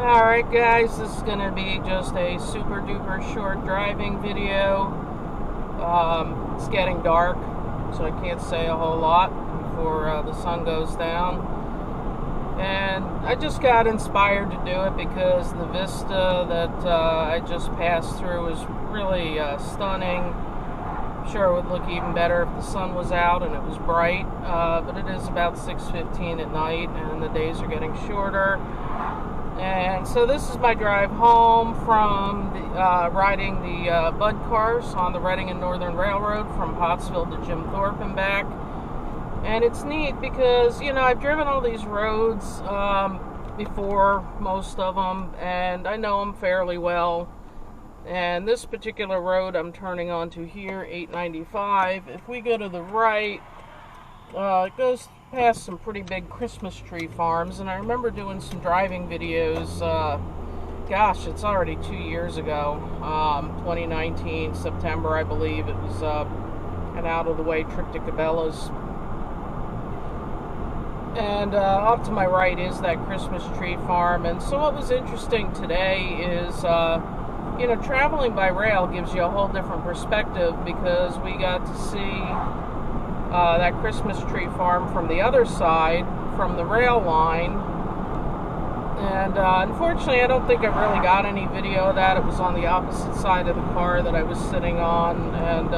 Alright guys, this is going to be just a super duper short driving video. It's getting dark, so I can't say a whole lot before the sun goes down. And I just got inspired to do it because the vista that I just passed through is really stunning. I'm sure it would look even better if the sun was out and it was bright, but it is about 6:15 at night and the days are getting shorter. And so this is my drive home from riding the Bud cars on the Reading and Northern Railroad from Pottsville to Jim Thorpe and back. And it's neat because, you know, I've driven all these roads before, most of them, and I know them fairly well. And this particular road I'm turning onto here, 895, if we go to the right, it goes past some pretty big Christmas tree farms, and I remember doing some driving videos, gosh, it's already 2 years ago, 2019, September, I believe. It was an out-of-the-way trip to Cabela's. And off to my right is that Christmas tree farm. And so what was interesting today is, you know, traveling by rail gives you a whole different perspective because we got to see that Christmas tree farm from the other side, from the rail line. And unfortunately, I don't think I really got any video of that. It was on the opposite side of the car that I was sitting on. And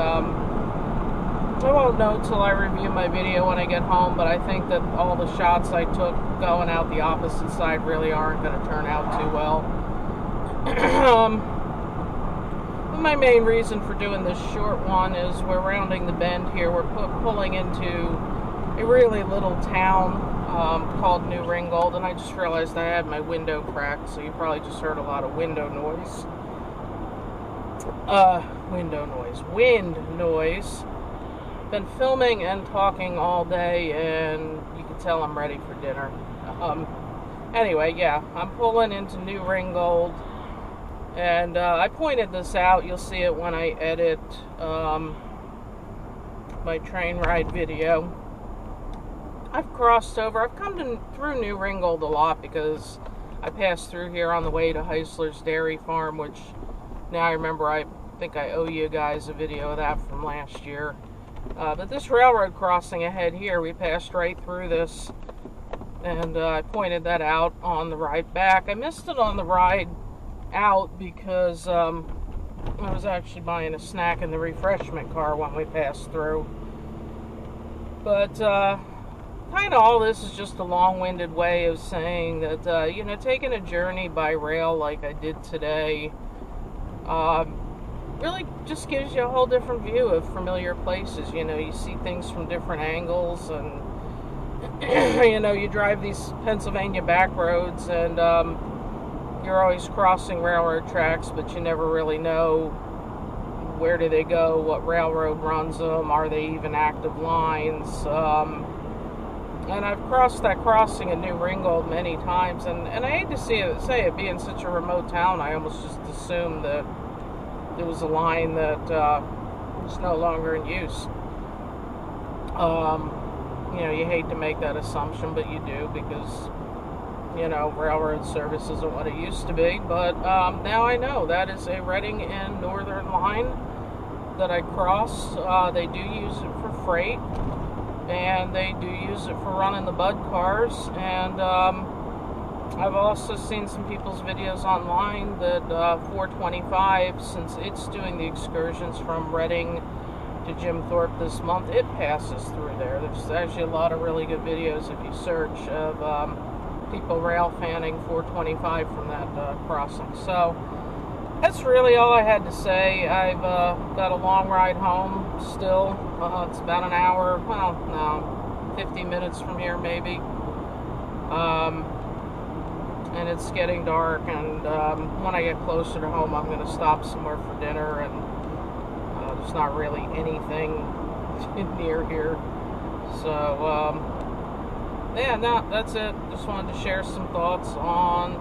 I won't know till I review my video when I get home, but I think that all the shots I took going out the opposite side really aren't going to turn out too well. My main reason for doing this short one is we're rounding the bend here. We're pulling into a really little town called New Ringgold, and I just realized I had my window cracked, so you probably just heard a lot of window noise. Wind noise. Been filming and talking all day, and you can tell I'm ready for dinner. Anyway, yeah, I'm pulling into New Ringgold. And I pointed this out. You'll see it when I edit my train ride video. I've crossed over. I've come through New Ringgold a lot because I passed through here on the way to Heisler's Dairy Farm, which now I remember, I think I owe you guys a video of that from last year. But this railroad crossing ahead here, we passed right through this. And I pointed that out on the ride back. I missed it on the ride out because I was actually buying a snack in the refreshment car when we passed through. But kind of all this is just a long-winded way of saying that you know, taking a journey by rail like I did today really just gives you a whole different view of familiar places. You know, you see things from different angles, and you know, you drive these Pennsylvania back roads, and you're always crossing railroad tracks, but you never really know where do they go, what railroad runs them, are they even active lines. And I've crossed that crossing in New Ringgold many times, and I hate to say it being such a remote town, I almost just assumed that there was a line that was no longer in use. You know, you hate to make that assumption, but you do, because you know, railroad service isn't what it used to be. But now I know that is a Reading and Northern line that I cross. They do use it for freight, and they do use it for running the Bud cars. And I've also seen some people's videos online that 425, since it's doing the excursions from Reading to Jim Thorpe this month, it passes through there. There's actually a lot of really good videos if you search of people rail fanning 425 from that crossing. So that's really all I had to say. I've got a long ride home still. It's about an hour, well, no, 50 minutes from here maybe. And it's getting dark, and when I get closer to home, I'm going to stop somewhere for dinner, and there's not really anything near here. So yeah, no, that's it. Just wanted to share some thoughts on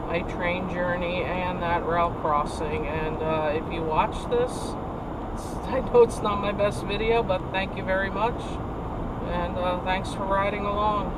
my train journey and that rail crossing. And if you watch this, I know it's not my best video, but thank you very much. And thanks for riding along.